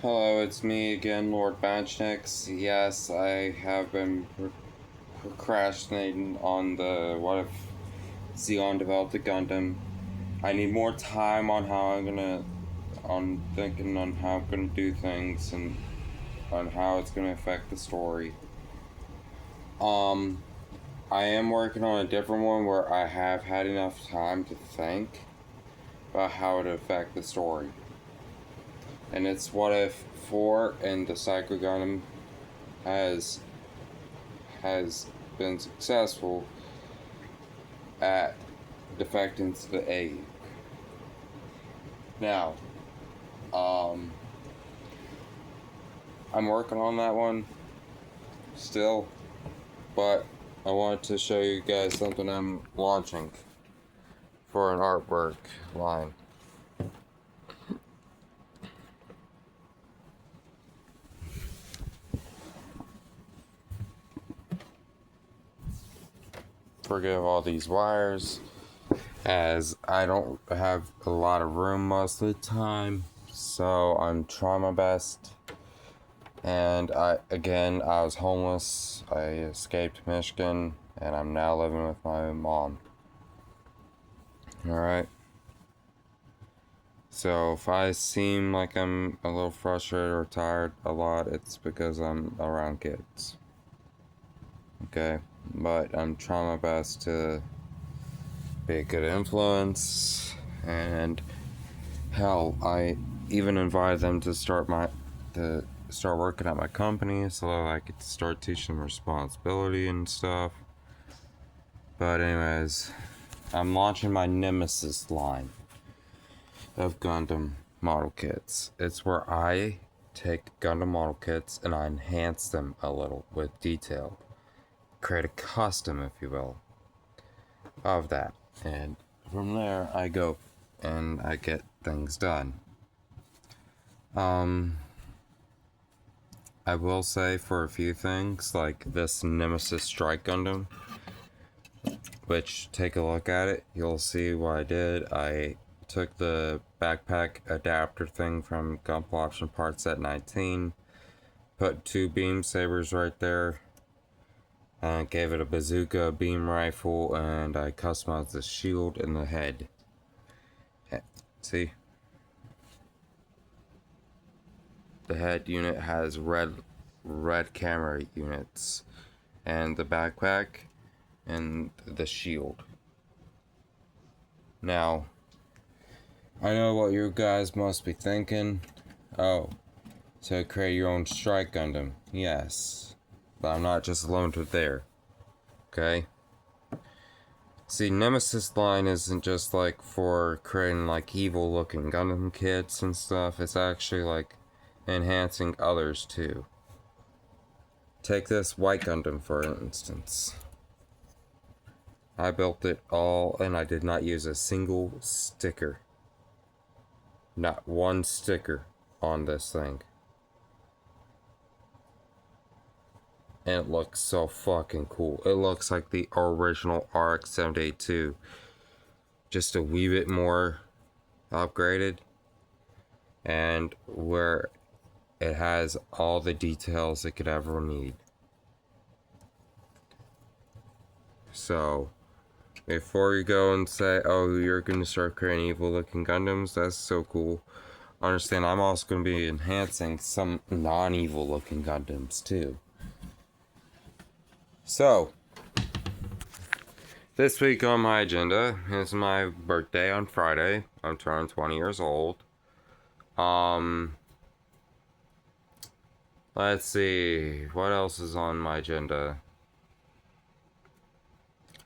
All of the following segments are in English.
Hello, it's me again, Lord Batchnix. Yes, I have been procrastinating on the what if Xeon developed a Gundam. I need more time on how on thinking on how I'm gonna do things and on how it's gonna affect the story. Um, I am working on a different one where I have had enough time to think about how it would affect the story. And it's what if 4 and the Psycho Gundam has has been successful at defecting to the A. Now, um, I'm working on that one still, but I wanted to show you guys something I'm launching for an artwork line. Forgive all these wires, as I don't have a lot of room most of the time, so I'm trying my best. And I was homeless. I escaped Michigan, and I'm now living with my mom. Alright. So if I seem like I'm a little frustrated or tired a lot, it's because I'm around kids. Okay? But I'm trying my best to be a good influence, and hell, I even invited them to start working at my company so that I could start teaching them responsibility and stuff. But anyways, I'm launching my Nemesis line of Gundam model kits. It's where I take Gundam model kits and I enhance them a little with detail. Create a custom, if you will, of that. And from there, I go and I get things done. I will say for a few things, like this Nemesis Strike Gundam, which take a look at it, you'll see what I did. I took the backpack adapter thing from Gunpla Option Parts Set 19, put 2 beam sabers right there, and gave it a bazooka beam rifle, and I customized the shield and the head. See? The head unit has red camera units, and the backpack and the shield. Now, I know what you guys must be thinking. Oh, so create your own Strike Gundam. Yes, but I'm not just limited there. Okay? See, Nemesis line isn't just like for creating like evil looking Gundam kits and stuff. It's actually like enhancing others too. Take this White Gundam for instance. I built it all and I did not use a single sticker. Not one sticker on this thing. And it looks so fucking cool. It looks like the original RX-782. Just a wee bit more upgraded. And where it has all the details it could ever need. So, before you go and say, oh, you're going to start creating evil looking Gundams, that's so cool. Understand, I'm also going to be enhancing some non-evil looking Gundams too. So, this week on my agenda is my birthday on Friday. I'm turning 20 years old. Let's see, what else is on my agenda?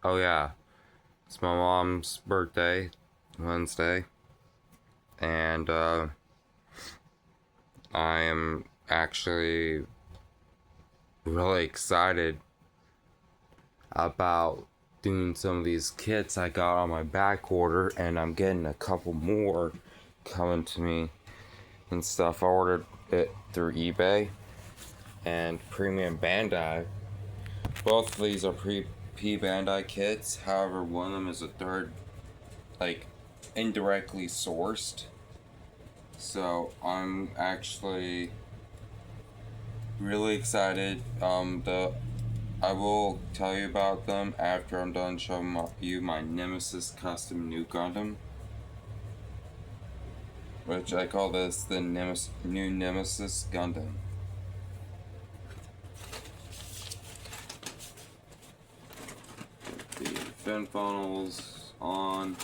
Oh yeah, it's my mom's birthday, Wednesday. And, I am actually really excited about doing some of these kits I got on my back order, and I'm getting a couple more coming to me and stuff. I ordered it through eBay and Premium Bandai. Both of these are P Bandai kits, however one of them is a third, like, indirectly sourced. So I'm actually really excited. I will tell you about them after I'm done showing you my Nemesis custom new Gundam, which I call this the new Nemesis Gundam. The fin funnels on,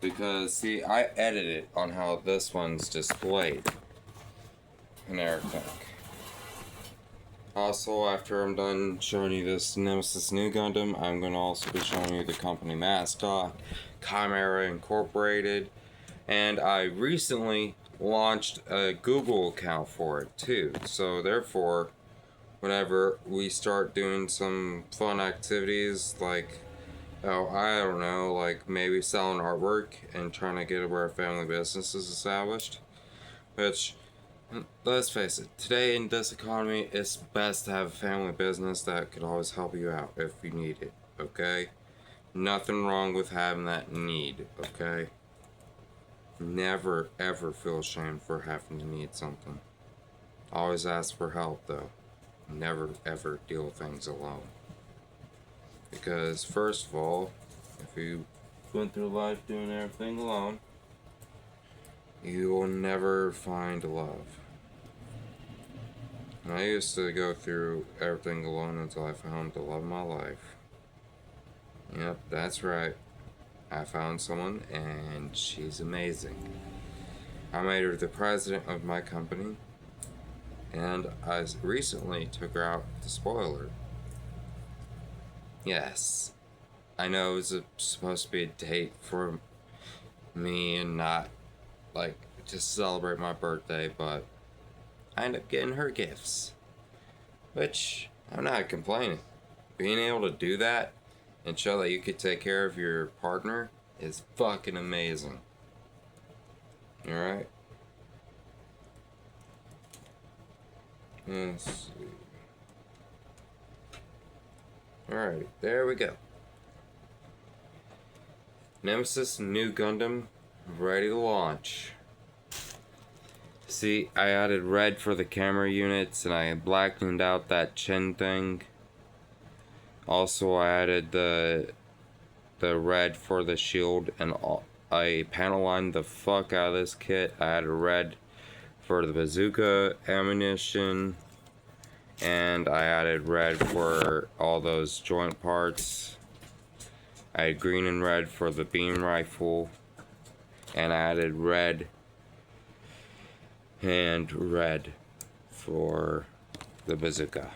because see, I edited on how this one's displayed and everything. Also, after I'm done showing you this Nemesis new Gundam, I'm going to also be showing you the company mascot, Chimera Incorporated, and I recently launched a Google account for it too. So therefore, whenever we start doing some fun activities like, oh, I don't know, like maybe selling artwork and trying to get where a family business is established, which, let's face it, today in this economy, it's best to have a family business that could always help you out if you need it, okay? Nothing wrong with having that need, okay? Never ever feel ashamed for having to need something. Always ask for help though. Never ever deal with things alone. Because first of all, if you went through life doing everything alone, you will never find love. And I used to go through everything alone until I found the love of my life. Yep, that's right. I found someone and she's amazing. I made her the president of my company, and I recently took her out to spoiler. Yes, I know it was supposed to be a date for me and not like just celebrate my birthday, but I ended up getting her gifts, which I'm not complaining. Being able to do that and show that you could take care of your partner is fucking amazing. Alright? Let's see. Alright, there we go. Nemesis new Gundam ready to launch. See, I added red for the camera units and I blackened out that chin thing. Also, I added the red for the shield, and I panel lined the fuck out of this kit. I added red for the bazooka ammunition, and I added red for all those joint parts. I had green and red for the beam rifle, and I added red and red for the bazooka.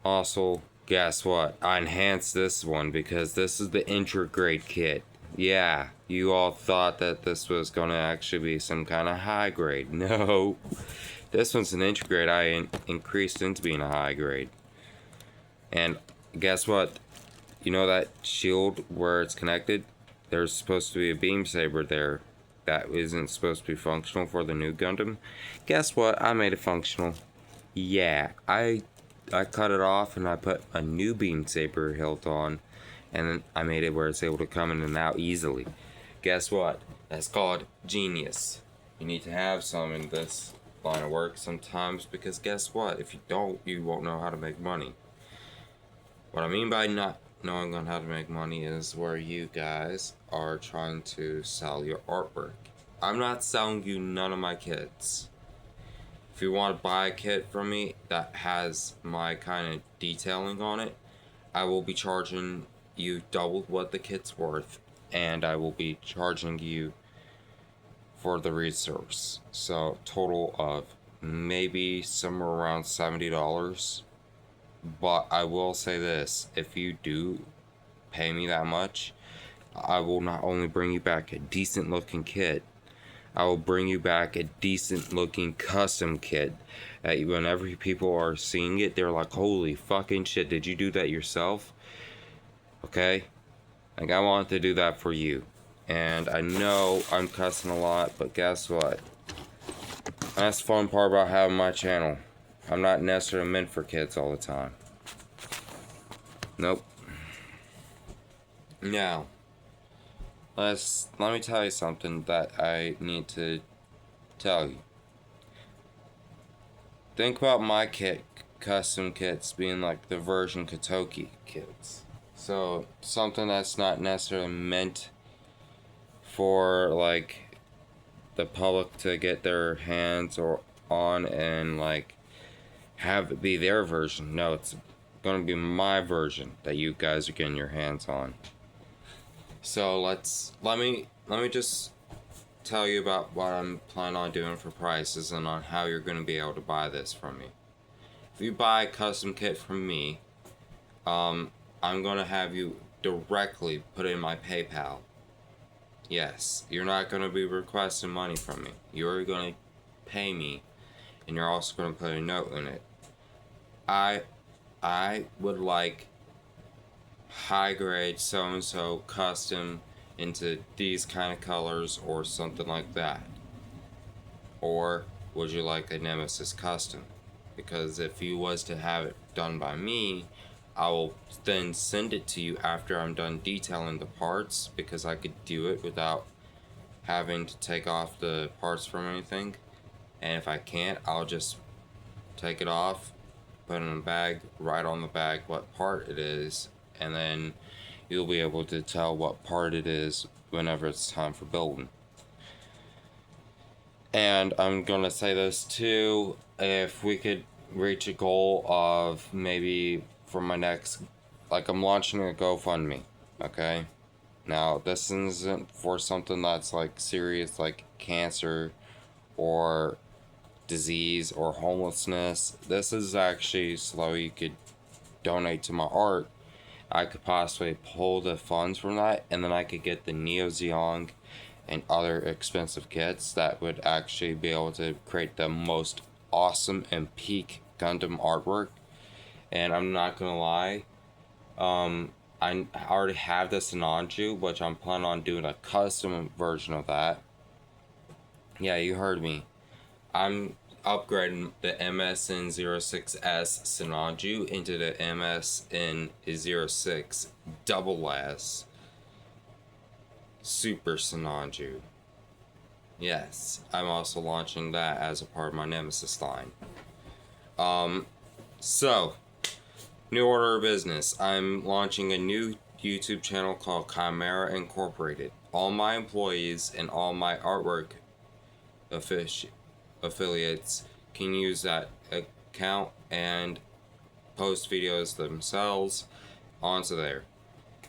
Also, guess what? I enhanced this one because this is the intra-grade kit. Yeah, you all thought that this was gonna actually be some kind of high grade. No, this one's an intra-grade. I increased into being a high grade. And guess what? You know that shield where it's connected? There's supposed to be a beam saber there that isn't supposed to be functional for the new Gundam. Guess what? I made it functional. Yeah, I cut it off and I put a new beam saber hilt on, and then I made it where it's able to come in and out easily. Guess what? That's called genius. You need to have some in this line of work sometimes, because guess what? If you don't, you won't know how to make money. What I mean by not knowing on how to make money is where you guys are trying to sell your artwork. I'm not selling you none of my kits. If you want to buy a kit from me that has my kind of detailing on it, I will be charging you double what the kit's worth, and I will be charging you for the resource. So total of maybe somewhere around $70. But I will say this, if you do pay me that much, I will not only bring you back a decent looking kit, I will bring you back a decent looking custom kit that whenever people are seeing it, they're like, holy fucking shit, did you do that yourself? Okay? Like, I want to do that for you. And I know I'm cussing a lot, but guess what? That's the fun part about having my channel. I'm not necessarily meant for kids all the time. Nope. Now, let me tell you something that I need to tell you. Think about my custom kits being like the version Kotoki kits. So something that's not necessarily meant for like the public to get their hands on and like have it be their version. No, it's gonna be my version that you guys are getting your hands on. So let me just tell you about what I'm planning on doing for prices and on how you're gonna be able to buy this from me. If you buy a custom kit from me, I'm gonna have you directly put in my PayPal. Yes, you're not gonna be requesting money from me. You're gonna pay me, and you're also gonna put a note in it. I would like high grade so and so custom into these kind of colors or something like that. Or would you like a Nemesis custom? Because if you was to have it done by me, I will then send it to you after I'm done detailing the parts, because I could do it without having to take off the parts from anything. And if I can't, I'll just take it off, put it in a bag, write on the bag what part it is, and then you'll be able to tell what part it is whenever it's time for building. And I'm gonna say this too, if we could reach a goal of maybe for my next, like I'm launching a GoFundMe, okay? Now this isn't for something that's like serious, like cancer or disease or homelessness. This is actually so you could donate to my art. I could possibly pull the funds from that, and then I could get the Neo Zeong and other expensive kits that would actually be able to create the most awesome and peak Gundam artwork. And I'm not gonna lie, I already have the Sinanju, which I'm planning on doing a custom version of that. Yeah, you heard me. I'm upgrading the MSN06S Sinanju into the MSN06 Double S Super Sinanju. Yes, I'm also launching that as a part of my Nemesis line. So, new order of business. I'm launching a new YouTube channel called Chimera Incorporated. All my employees and all my artwork affiliates can use that account and post videos themselves onto there.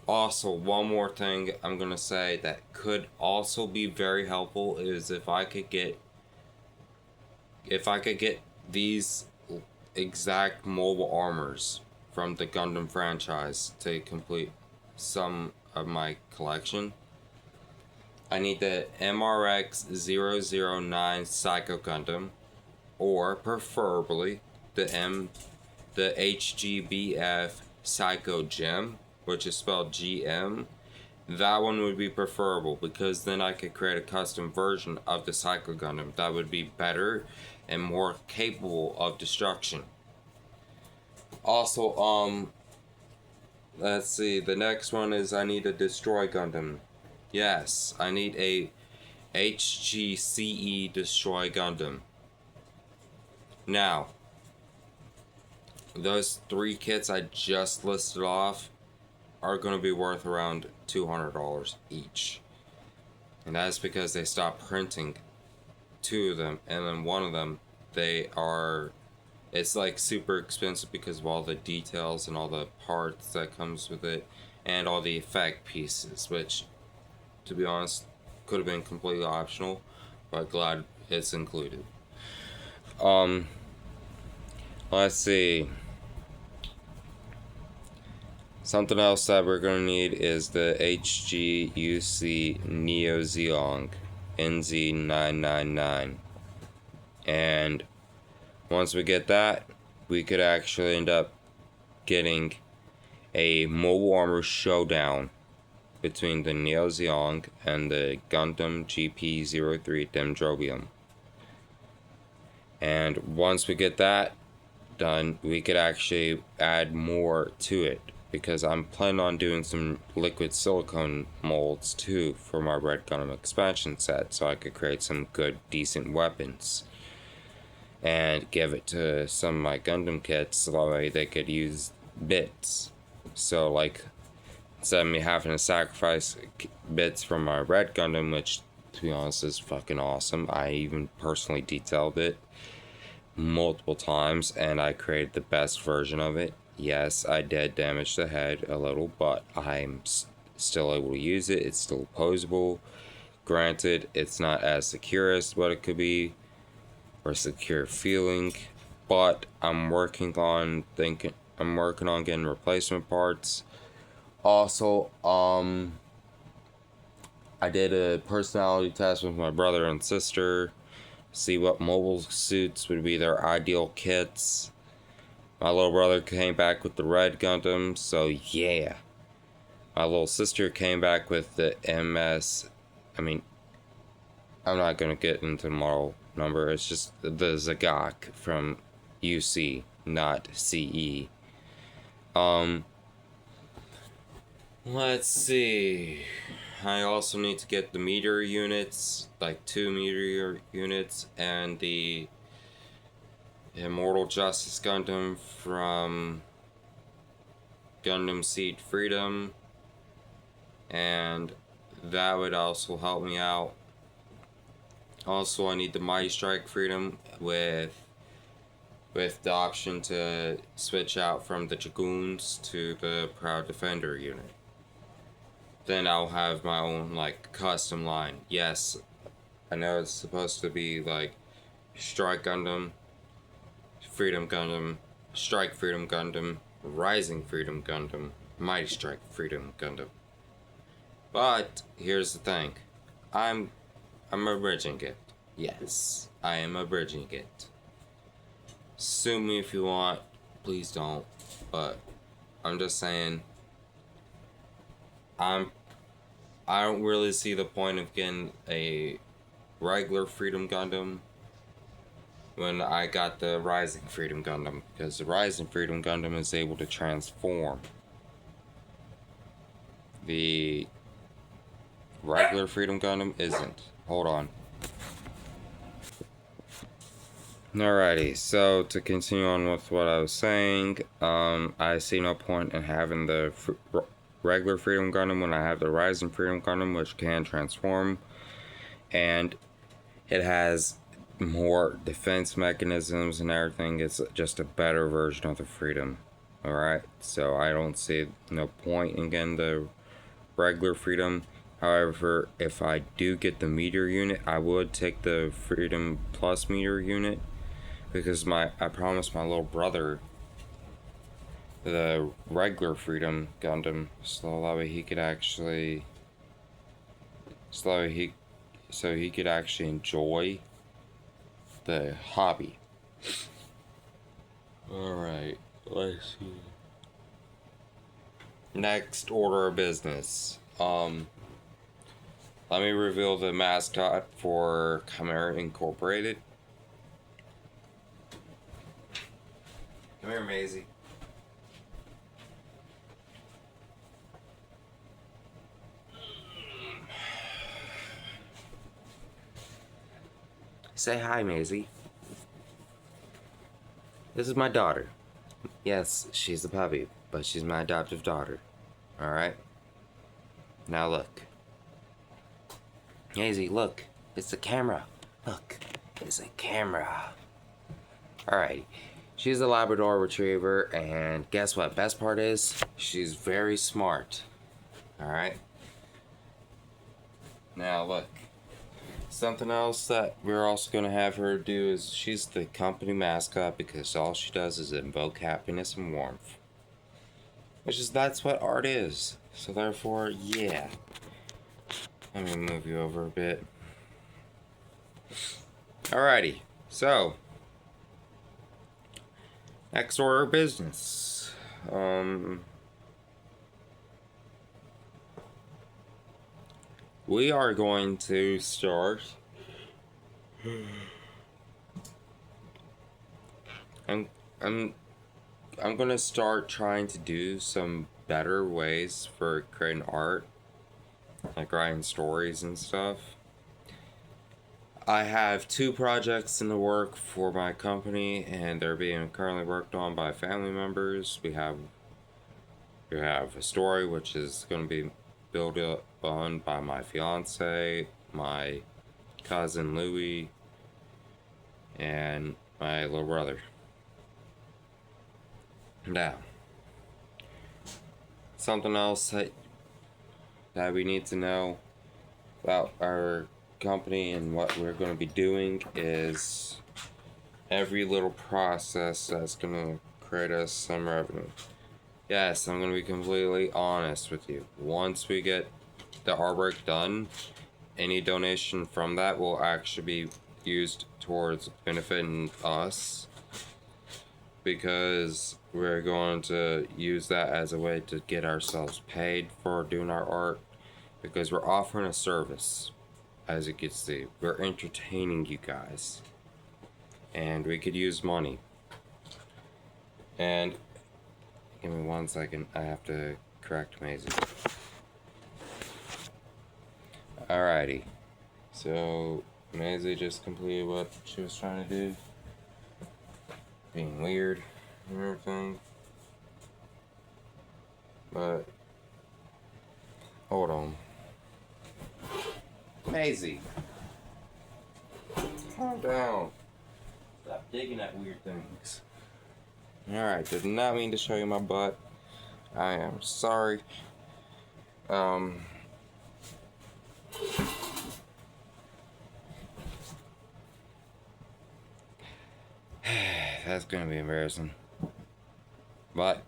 Also, one more thing I'm gonna say that could also be very helpful is if I could get these exact mobile armors from the Gundam franchise to complete some of my collection. I need the MRX-009 Psycho Gundam, or preferably the HGBF Psycho Gem, which is spelled GM. That one would be preferable, because then I could create a custom version of the Psycho Gundam that would be better and more capable of destruction. Also, let's see, the next one is I need a Destroy Gundam. Yes, I need a HGCE Destroy Gundam. Now, those 3 kits I just listed off are going to be worth around $200 each. And that's because they stopped printing 2 of them, and then one of them, it's like super expensive because of all the details and all the parts that comes with it, and all the effect pieces, which, to be honest, could have been completely optional, but glad it's included. Let's see. Something else that we're going to need is the HGUC Neo Zeong NZ999. And once we get that, we could actually end up getting a mobile armor showdown between the Neo Zeong and the Gundam GP03 Dendrobium. And once we get that done, we could actually add more to it. because I'm planning on doing some liquid silicone molds too for my Red Gundam expansion set, so I could create some good, decent weapons and give it to some of my Gundam kits so that way they could use bits. So, like, instead of me having to sacrifice bits from my Red Gundam, which, to be honest, is fucking awesome. I even personally detailed it multiple times, and I created the best version of it. Yes, I did damage the head a little, but I'm still able to use it. It's still posable. Granted, it's not as secure as what it could be, or secure feeling, but I'm working on getting replacement parts. Also, I did a personality test with my brother and sister, see what mobile suits would be their ideal kits. My little brother came back with the Red Gundam, so yeah. My little sister came back with the MS. I mean, I'm not gonna get into the model number. It's just the Zagak from UC, not CE. Let's see. I also need to get the meter units, like 2 meter units, and the Immortal Justice Gundam from Gundam Seed Freedom, and that would also help me out. Also, I need the Mighty Strike Freedom with the option to switch out from the Dragoons to the Proud Defender unit. Then I'll have my own, like, custom line. Yes, I know it's supposed to be like Strike Gundam, Freedom Gundam, Strike Freedom Gundam, Rising Freedom Gundam, Mighty Strike Freedom Gundam. But here's the thing, I'm abridging it. Yes, I am abridging it. Sue me if you want, please don't. But I'm just saying, I don't really see the point of getting a regular Freedom Gundam when I got the Rising Freedom Gundam, because the Rising Freedom Gundam is able to transform. The regular Freedom Gundam isn't. Hold on. Alrighty, so to continue on with what I was saying, I see no point in having the regular Freedom Gundam when I have the Rising Freedom Gundam, which can transform, and it has more defense mechanisms and everything. It's just a better version of the Freedom. Alright, so I don't see no point in getting the regular Freedom. However, if I do get the meter unit, I would take the Freedom Plus meter unit, because I promised my little brother the regular Freedom Gundam, so that way he could actually enjoy the hobby. Alright, let's see. Next order of business. Let me reveal the mascot for Chimera Incorporated. Come here, Maisie. Say hi, Maisie. This is my daughter. Yes, she's a puppy, but she's my adoptive daughter. Alright? Now look. Maisie, look. It's a camera. Look. It's a camera. Alrighty. She's a Labrador Retriever, and guess what? Best part is, she's very smart. Alright? Now look. Something else that we're also going to have her do is, she's the company mascot because all she does is invoke happiness and warmth. That's what art is. So therefore, yeah. Let me move you over a bit. Alrighty, so next order of business. We are going to start. I'm gonna start trying to do some better ways for creating art, like writing stories and stuff. I have 2 projects in the work for my company, and they're being currently worked on by family members. We have a story which is going to be built up on by my fiance, my cousin Louie, and my little brother. Now, something else that we need to know about our company and what we're going to be doing is every little process that's going to create us some revenue. Yes, I'm going to be completely honest with you. Once we get the artwork done, any donation from that will actually be used towards benefiting us, because we're going to use that as a way to get ourselves paid for doing our art, because we're offering a service. As you can see, we're entertaining you guys, and we could use money. And give me 1 second, I have to correct Maisie. Alrighty, so Maisie just completed what she was trying to do, being weird and everything. But hold on, Maisie, calm down. Stop digging at weird things. Alright, did not mean to show you my butt. I am sorry. That's gonna be embarrassing. But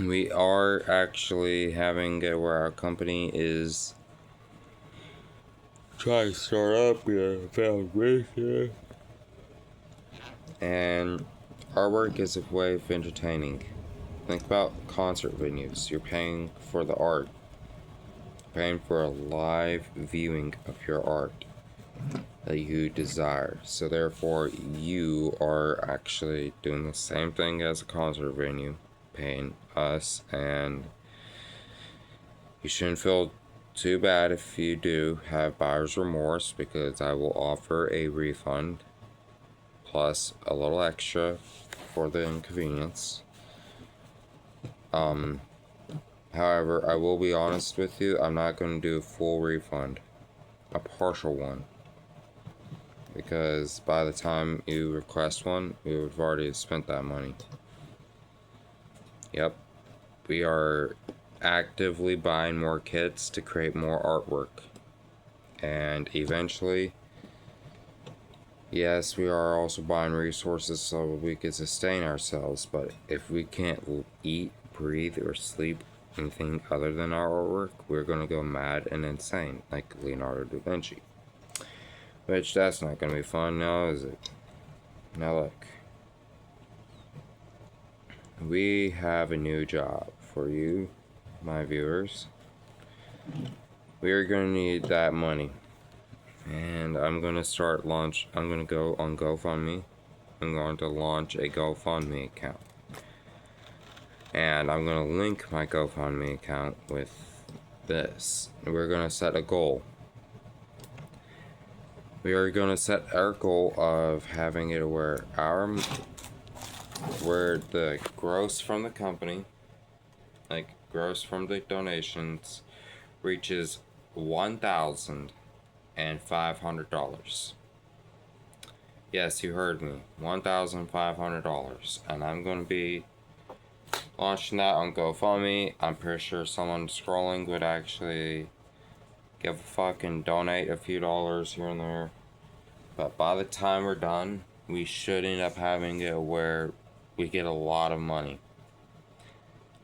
we are actually having it where our company is trying to start up a foundation. And artwork is a way of entertaining. Think about concert venues. You're paying for the art. You're paying for a live viewing of your art that you desire. So therefore, you are actually doing the same thing as a concert venue, paying us, and you shouldn't feel too bad if you do have buyer's remorse, because I will offer a refund plus a little extra for the inconvenience. However, I will be honest with you, I'm not going to do a full refund, a partial one, because by the time you request one, we would have already spent that money. Yep, we are actively buying more kits to create more artwork, and eventually, yes, we are also buying resources so we can sustain ourselves. But if we can't eat, breathe, or sleep anything other than our artwork, we're gonna go mad and insane, like Leonardo da Vinci. Which, that's not gonna be fun now, is it? Now look, we have a new job for you, my viewers. We are gonna need that money, and I'm gonna go on GoFundMe. I'm going to launch a GoFundMe account, and I'm gonna link my GoFundMe account with this. We're gonna set a goal. We are gonna set our goal of having it where the gross from the company, like gross from the donations, reaches $1,500. Yes, you heard me, $1,500, and I'm gonna be launching that on GoFundMe. I'm pretty sure someone scrolling would actually give a fuck and donate a few dollars here and there. But by the time we're done, we should end up having it where we get a lot of money.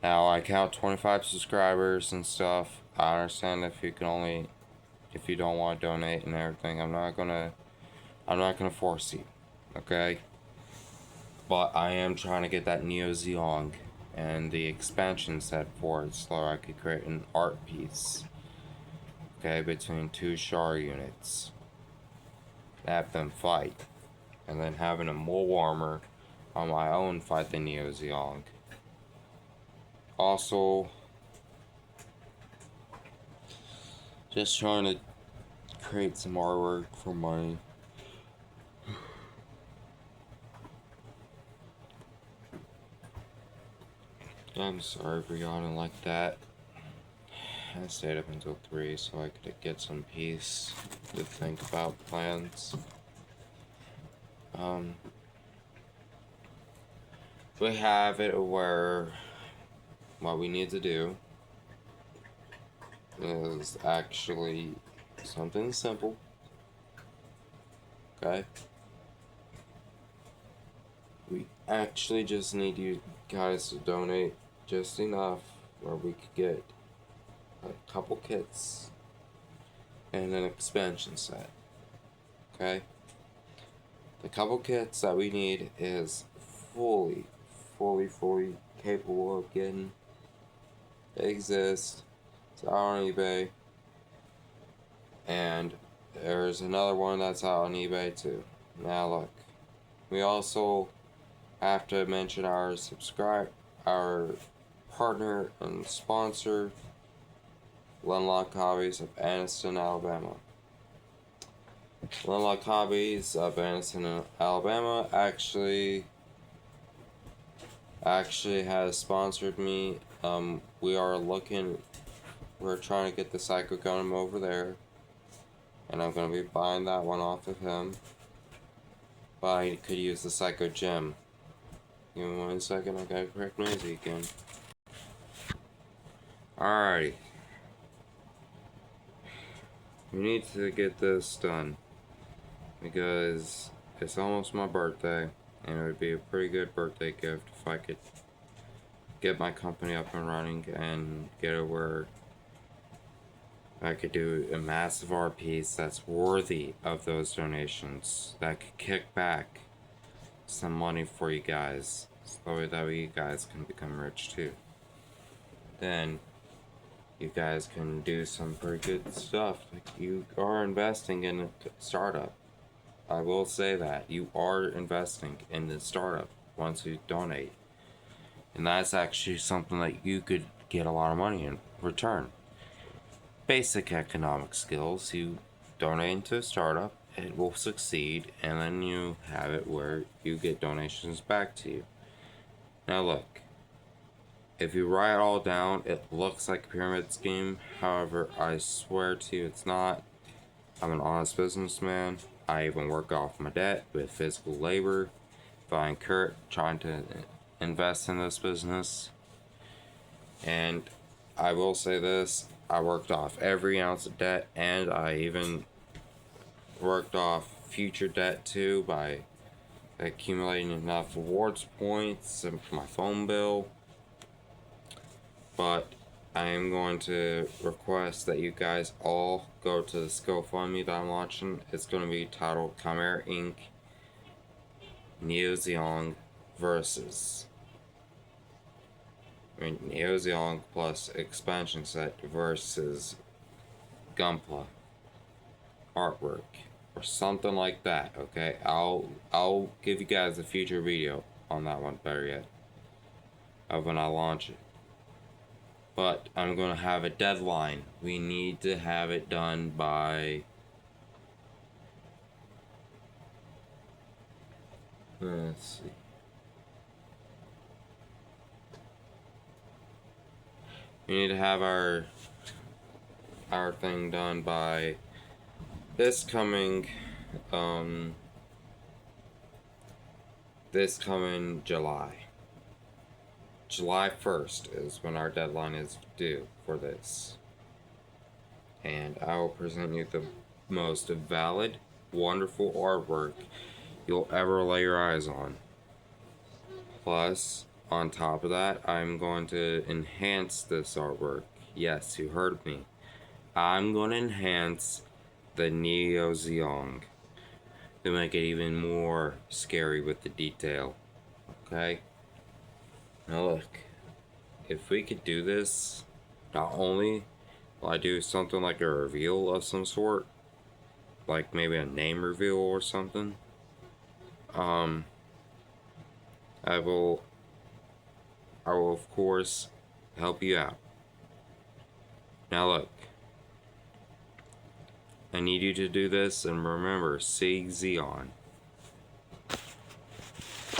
Now, I count 25 subscribers and stuff. I understand if you don't want to donate and everything. I'm not gonna force you, okay? But I am trying to get that Neo Zeong and the expansion set for it so I could create an art piece, okay, between 2 Char units. Have them fight, and then having a mole armor on my own fight the Neo Zeong. Also, just trying to create some artwork for money. I'm sorry for yawning like that. I stayed up until 3 so I could get some peace to think about plans. We have it where what we need to do is actually something simple. Okay? We actually just need you guys to donate just enough where we could get a couple kits and an expansion set. Okay? The couple kits that we need is fully capable of getting. They exist. It's out on eBay. And there's another one that's out on eBay too. Now look, we also have to mention our partner and sponsor, Linlock Hobbies of Anniston, Alabama. Linlock Hobbies of Anniston, Alabama actually has sponsored me. We're trying to get the Psycho Gundam over there, and I'm gonna be buying that one off of him. But I could use the Psycho Gem. Give me 1 second, I gotta correct music again. Alrighty. We need to get this done because it's almost my birthday, and it would be a pretty good birthday gift if I could get my company up and running and get it where I could do a massive art piece that's worthy of those donations, that could kick back some money for you guys, so that way you guys can become rich too. Then you guys can do some pretty good stuff. Like, you are investing in a startup. I will say that you are investing in the startup once you donate, and that's actually something that you could get a lot of money in return. Basic economic skills. You donate into a startup, it will succeed, and then you have it where you get donations back to you. Now look, if you write it all down, it looks like a pyramid scheme. However, I swear to you, it's not. I'm an honest businessman. I even work off my debt with physical labor. If I incur trying to invest in this business. And I will say this, I worked off every ounce of debt, and I even worked off future debt too by accumulating enough rewards points for my phone bill. But I am going to request that you guys all go to this GoFundMe that I'm launching. It's going to be titled Chimera Inc. Neo Zeong versus Neo Zeong plus expansion set versus Gunpla artwork or something like that. Okay, I'll give you guys a future video on that one, better yet, of when I launch it. But I'm gonna have a deadline. We need to have it done by let's see. We need to have our thing done by this coming July. July 1st is when our deadline is due for this. And I will present you the most valid, wonderful artwork you'll ever lay your eyes on. Plus, on top of that, I'm going to enhance this artwork. Yes, you heard me. I'm going to enhance the Neo Zeong to make it even more scary with the detail. Okay? Now look, if we could do this, not only will I do something like a reveal of some sort, like maybe a name reveal or something, I will of course help you out. Now look, I need you to do this, and remember, seek Zeon.